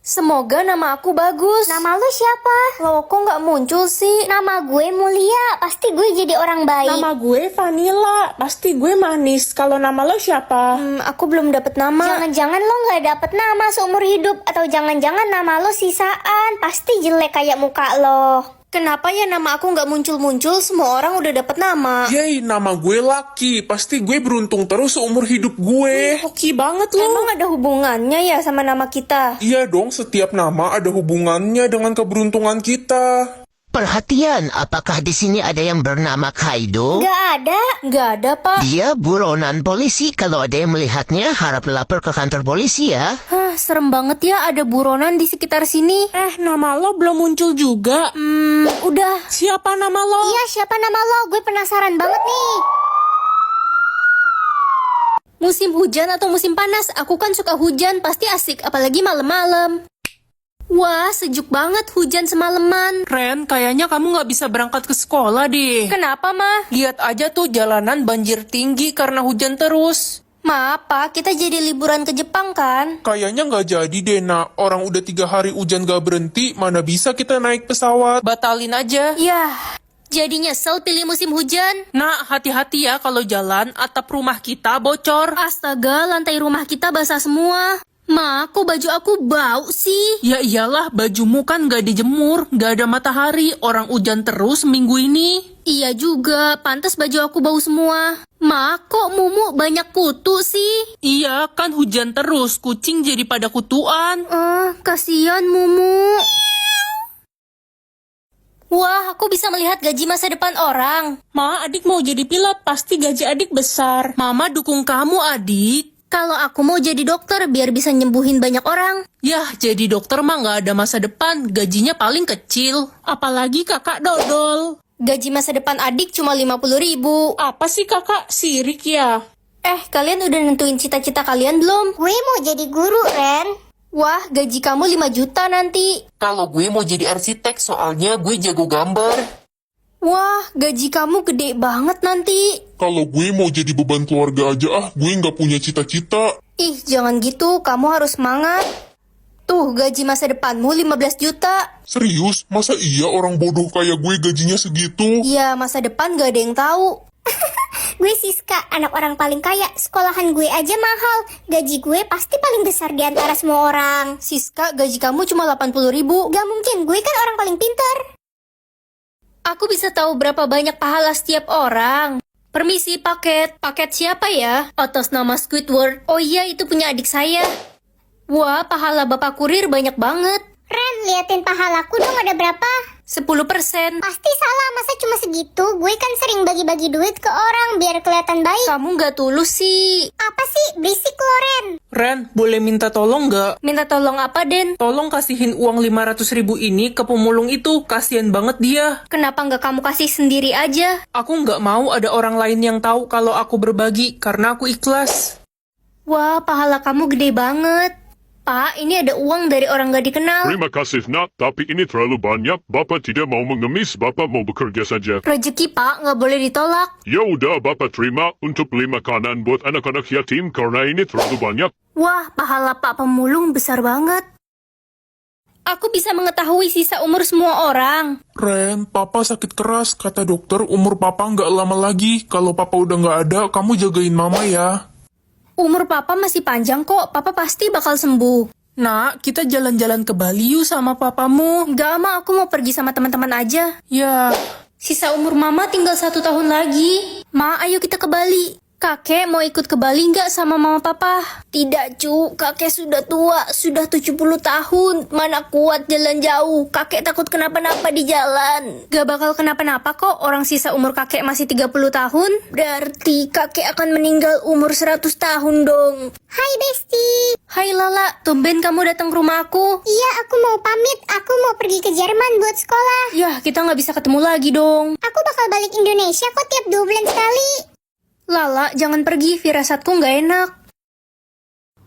Semoga nama aku bagus. Nama lu siapa? Loh, kok nggak muncul sih? Nama gue Mulia, pasti gue jadi orang baik. Nama gue Vanilla, pasti gue manis. Kalau nama lo siapa? Aku belum dapet nama. Jangan-jangan lo nggak dapet nama seumur hidup, atau jangan-jangan nama lo sisaan, pasti jelek kayak muka lo. Kenapa ya nama aku nggak muncul-muncul? Semua orang udah dapet nama. Yeay, nama gue Lucky. Pasti gue beruntung terus seumur hidup gue. Hoki banget lo. Emang ada hubungannya ya sama nama kita? Iya dong, setiap nama ada hubungannya dengan keberuntungan kita. Perhatian, apakah di sini ada yang bernama Kaido? Nggak ada. Nggak ada, Pak. Dia buronan polisi. Kalau ada yang melihatnya, harap lapor ke kantor polisi ya. Hah, serem banget ya ada buronan di sekitar sini. Nama lo belum muncul juga. Udah. Siapa nama lo? Iya, siapa nama lo? Gue penasaran banget nih. Musim hujan atau musim panas? Aku kan suka hujan, pasti asik, apalagi malam-malam. Wah, sejuk banget hujan semalaman. Ren, kayaknya kamu nggak bisa berangkat ke sekolah deh. Kenapa, Ma? Lihat aja tuh jalanan banjir tinggi karena hujan terus. Ma, Pak, kita jadi liburan ke Jepang kan? Kayaknya nggak jadi deh, nak. Orang udah 3 hari hujan gak berhenti, mana bisa kita naik pesawat. Batalin aja. Yah, jadi nyesel pilih musim hujan. Nak, hati-hati ya kalau jalan, atap rumah kita bocor. Astaga, lantai rumah kita basah semua. Ma, kok baju aku bau sih? Ya iyalah, bajumu kan gak dijemur, gak ada matahari, orang hujan terus minggu ini. Iya juga, pantas baju aku bau semua. Ma, kok Mumu banyak kutu sih? Iya, kan hujan terus, kucing jadi pada kutuan. Kasihan Mumu. Wah, aku bisa melihat gaji masa depan orang. Ma, adik mau jadi pilot, pasti gaji adik besar. Mama dukung kamu, adik. Kalau aku mau jadi dokter biar bisa nyembuhin banyak orang. Yah, jadi dokter mah gak ada masa depan, gajinya paling kecil. Apalagi kakak dodol. Gaji masa depan adik cuma 50.000. Apa sih kakak, sirik ya? Kalian udah nentuin cita-cita kalian belum? Gue mau jadi guru, Ren. Wah, gaji kamu 5 juta nanti. Kalau gue mau jadi arsitek, soalnya gue jago gambar. Wah, gaji kamu gede banget nanti. Kalau gue mau jadi beban keluarga aja, gue nggak punya cita-cita. Ih, jangan gitu, kamu harus semangat. Tuh, gaji masa depanmu 15 juta. Serius? Masa iya orang bodoh kayak gue gajinya segitu? Iya, masa depan gak ada yang tahu. Gue Siska, anak orang paling kaya. Sekolahan gue aja mahal. Gaji gue pasti paling besar di antara semua orang. Siska, gaji kamu cuma 80.000. Gak mungkin, gue kan orang paling pintar. Aku bisa tahu berapa banyak pahala setiap orang. Permisi, paket. Paket siapa ya? Atas nama Squidward. Oh iya, itu punya adik saya. Wah, pahala bapak kurir banyak banget. Ren, liatin pahalaku dong, ada berapa? 10%. Pasti salah, masa cuma segitu? Gue kan sering bagi-bagi duit ke orang biar kelihatan baik. Kamu gak tulus sih. Apa sih? Berisik lo, Ren. Ren, boleh minta tolong gak? Minta tolong apa, Den? Tolong kasihin uang 500.000 ini ke pemulung itu, kasihan banget dia. Kenapa gak kamu kasih sendiri aja? Aku nggak mau ada orang lain yang tahu kalau aku berbagi, karena aku ikhlas. Wah, pahala kamu gede banget. Pak, ini ada uang dari orang gak dikenal. Terima kasih nak, tapi ini terlalu banyak. Bapak tidak mau mengemis, Bapak mau bekerja saja. Rezeki, Pak, gak boleh ditolak. Ya udah, Bapak terima untuk beli makanan buat anak-anak yatim karena ini terlalu banyak. Wah, pahala Pak pemulung besar banget. Aku bisa mengetahui sisa umur semua orang. Ren, papa sakit keras. Kata dokter, umur papa nggak lama lagi. Kalau papa udah nggak ada, kamu jagain mama ya. Umur Papa masih panjang kok, Papa pasti bakal sembuh. Nak, kita jalan-jalan ke Bali yuk sama papamu. Enggak, Ma, aku mau pergi sama teman-teman aja. Ya, Sisa umur Mama tinggal 1 tahun lagi. Ma, ayo kita ke Bali. Kakek mau ikut ke Bali nggak sama mama papa? Tidak, Cu. Kakek sudah tua, sudah 70 tahun. Mana kuat jalan jauh. Kakek takut kenapa-napa di jalan. Gak bakal kenapa-napa kok. Orang sisa umur kakek masih 30 tahun. Berarti kakek akan meninggal umur 100 tahun dong. Hai, Besti. Hai Lala, tumben kamu datang ke rumah aku. Iya, aku mau pamit. Aku mau pergi ke Jerman buat sekolah. Yah, kita nggak bisa ketemu lagi dong. Aku bakal balik Indonesia kok tiap 2 bulan sekali. Lala, jangan pergi, firasatku nggak enak.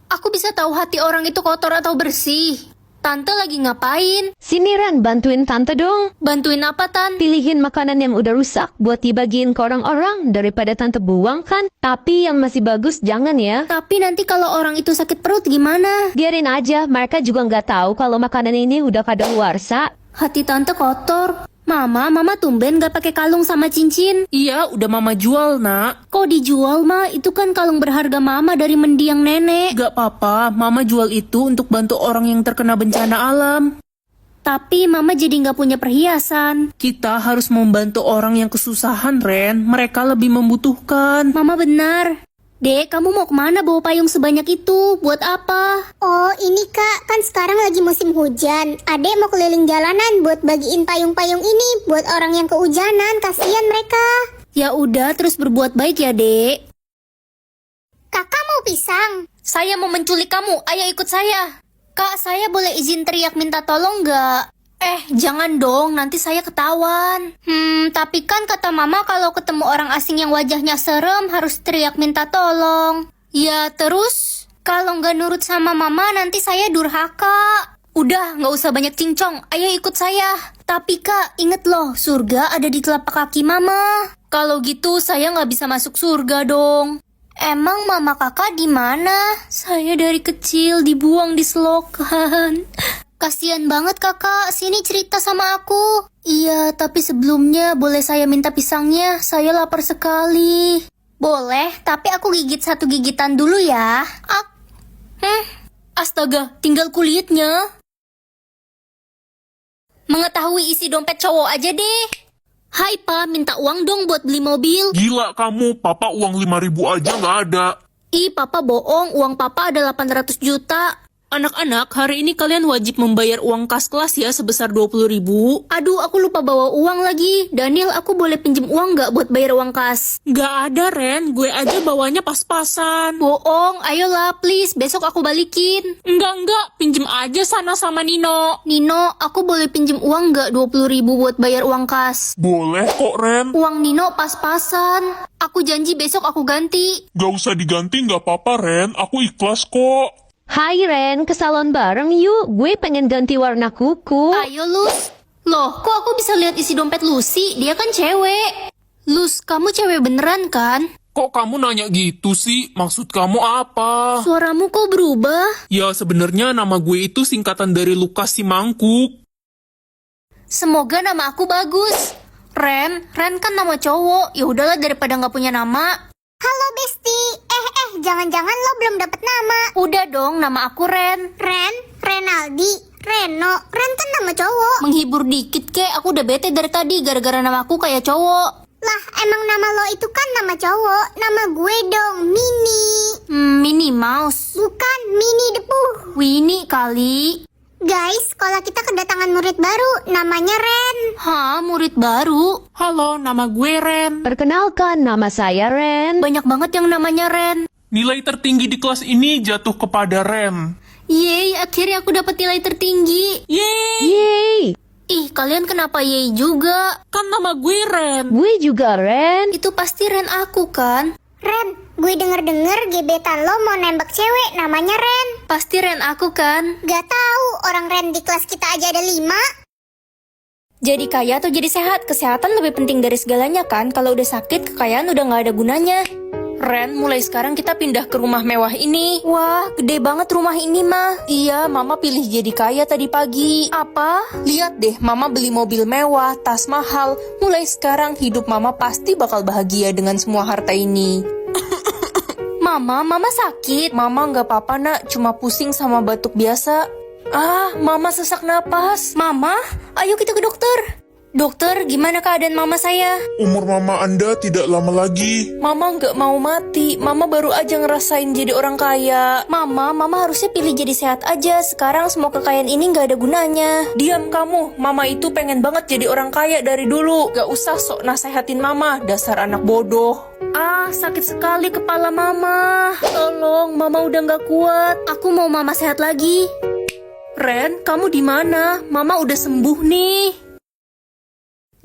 Aku bisa tahu hati orang itu kotor atau bersih. Tante lagi ngapain? Sini Ren, bantuin tante dong. Bantuin apa, Tan? Pilihin makanan yang udah rusak buat dibagiin ke orang-orang daripada tante buang kan. Tapi yang masih bagus jangan ya. Tapi nanti kalau orang itu sakit perut gimana? Biarin aja, mereka juga nggak tahu kalau makanan ini udah kadaluarsa. Hati tante kotor. Mama tumben gak pakai kalung sama cincin. Iya, udah mama jual, nak. Kok dijual, Ma? Itu kan kalung berharga mama dari mendiang nenek. Gak apa-apa, mama jual itu untuk bantu orang yang terkena bencana alam. Tapi mama jadi gak punya perhiasan. Kita harus membantu orang yang kesusahan, Ren. Mereka lebih membutuhkan. Mama benar. Dek, kamu mau kemana bawa payung sebanyak itu? Buat apa? Oh, ini Kak, kan sekarang lagi musim hujan. Adek mau keliling jalanan buat bagiin payung-payung ini buat orang yang kehujanan. Kasihan mereka. Ya udah, terus berbuat baik ya, Dek. Kakak mau pisang? Saya mau menculik kamu, ayo ikut saya. Kak, saya boleh izin teriak minta tolong nggak? Jangan dong, nanti saya ketahuan. Tapi kan kata mama kalau ketemu orang asing yang wajahnya serem harus teriak minta tolong. Ya terus, kalau nggak nurut sama mama nanti saya durhaka. Udah, nggak usah banyak cincong, ayo ikut saya. Tapi Kak, inget loh, surga ada di telapak kaki mama. Kalau gitu saya nggak bisa masuk surga dong. Emang mama kakak di mana? Saya dari kecil dibuang di selokan. Kasian banget kakak, sini cerita sama aku. Iya, tapi sebelumnya boleh saya minta pisangnya? Saya lapar sekali. Boleh, tapi aku gigit satu gigitan dulu ya. Astaga, tinggal kulitnya. Mengetahui isi dompet cowok aja deh. Hai pa, minta uang dong buat beli mobil. Gila kamu, papa uang 5.000 aja nggak ada. Ih, papa bohong, uang papa ada 800 juta. Anak-anak, hari ini kalian wajib membayar uang kas kelas ya sebesar 20.000. Aduh, aku lupa bawa uang lagi. Daniel, aku boleh pinjem uang nggak buat bayar uang kas? Gak ada, Ren. Gue aja bawanya pas-pasan. Bohong, ayolah please, besok aku balikin. Enggak. Pinjem aja sana sama Nino. Nino, aku boleh pinjem uang nggak 20.000 buat bayar uang kas? Boleh kok Ren. Uang Nino pas-pasan. Aku janji besok aku ganti. Gak usah diganti nggak apa-apa Ren, aku ikhlas kok. Hai Ren, ke salon bareng yuk. Gue pengen ganti warna kuku. Ayo Lus. Loh, kok aku bisa lihat isi dompet Lucy? Dia kan cewek. Lus, kamu cewek beneran kan? Kok kamu nanya gitu sih? Maksud kamu apa? Suaramu kok berubah? Ya sebenarnya nama gue itu singkatan dari Lukas si Mangkuk. Semoga nama aku bagus. Ren kan nama cowok. Ya udahlah daripada nggak punya nama. Halo Besti. Jangan-jangan lo belum dapet nama. Udah dong, nama aku Ren. Ren, Renaldi, Reno. Ren kan nama cowok. Menghibur dikit kek, aku udah bete dari tadi gara-gara nama aku kayak cowok. Lah, emang nama lo itu kan nama cowok. Nama gue dong, Mini. Minnie Mouse. Bukan, Mini Depu. Winnie kali. Guys, sekolah kita kedatangan murid baru. Namanya Ren. Hah, murid baru? Halo, nama gue Ren. Perkenalkan, nama saya Ren. Banyak banget yang namanya Ren. Nilai tertinggi di kelas ini jatuh kepada Ren. Yeay, akhirnya aku dapat nilai tertinggi. Yeay, Ih, kalian kenapa yeay juga? Kan nama gue Ren. gue juga Ren. Itu pasti Ren aku kan? Ren, gue denger-denger gebetan lo mau nembak cewek namanya Ren. Pasti Ren aku kan? Gak tahu, orang Ren di kelas kita aja ada 5. Jadi kaya atau jadi sehat? Kesehatan lebih penting dari segalanya kan? Kalau udah sakit, kekayaan udah gak ada gunanya. Ren, mulai sekarang kita pindah ke rumah mewah ini. Wah, gede banget rumah ini mah. Iya, Mama pilih jadi kaya tadi pagi. Apa? Lihat deh, Mama beli mobil mewah, tas mahal. Mulai sekarang hidup Mama pasti bakal bahagia dengan semua harta ini. Mama sakit. Mama nggak apa-apa nak, cuma pusing sama batuk biasa. Mama sesak napas. Mama, ayo kita ke dokter. Dokter, gimana keadaan mama saya? Umur mama Anda tidak lama lagi. Mama nggak mau mati. Mama baru aja ngerasain jadi orang kaya. Mama harusnya pilih jadi sehat aja. Sekarang semua kekayaan ini nggak ada gunanya. Diam kamu. Mama itu pengen banget jadi orang kaya dari dulu. Gak usah sok nasehatin Mama. Dasar anak bodoh. Sakit sekali kepala mama. Tolong, mama udah nggak kuat. Aku mau mama sehat lagi. Ren, kamu di mana? Mama udah sembuh nih.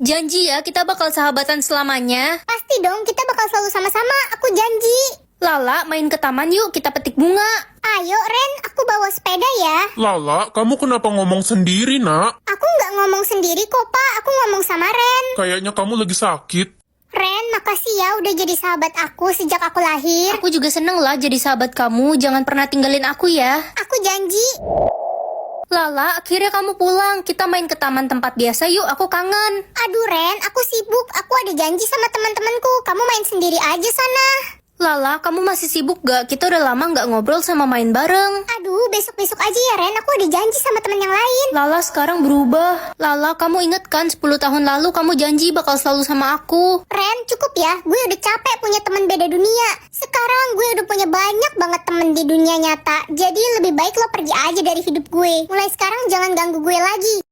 Janji ya, kita bakal sahabatan selamanya. Pasti dong, kita bakal selalu sama-sama. Aku janji. Lala, main ke taman yuk, kita petik bunga. Ayo Ren, aku bawa sepeda ya. Lala, kamu kenapa ngomong sendiri, nak? Aku nggak ngomong sendiri kok Pak, aku ngomong sama Ren. Kayaknya kamu lagi sakit. Ren, makasih ya udah jadi sahabat aku sejak aku lahir. Aku juga seneng lah jadi sahabat kamu, jangan pernah tinggalin aku ya. Aku janji. Lala, akhirnya kamu pulang. Kita main ke taman tempat biasa yuk, aku kangen. Aduh Ren, aku sibuk. Aku ada janji sama teman-temanku. Kamu main sendiri aja sana. Lala, kamu masih sibuk gak? Kita udah lama gak ngobrol sama main bareng. Aduh, besok-besok aja ya Ren. Aku ada janji sama teman yang lain. Lala sekarang berubah. Lala, kamu inget kan 10 tahun lalu kamu janji bakal selalu sama aku. Ren, cukup ya. Gue udah capek punya teman beda dunia. Sekarang gue udah punya banyak banget temen di dunia nyata. Jadi lebih baik lo pergi aja dari hidup gue. Mulai sekarang jangan ganggu gue lagi.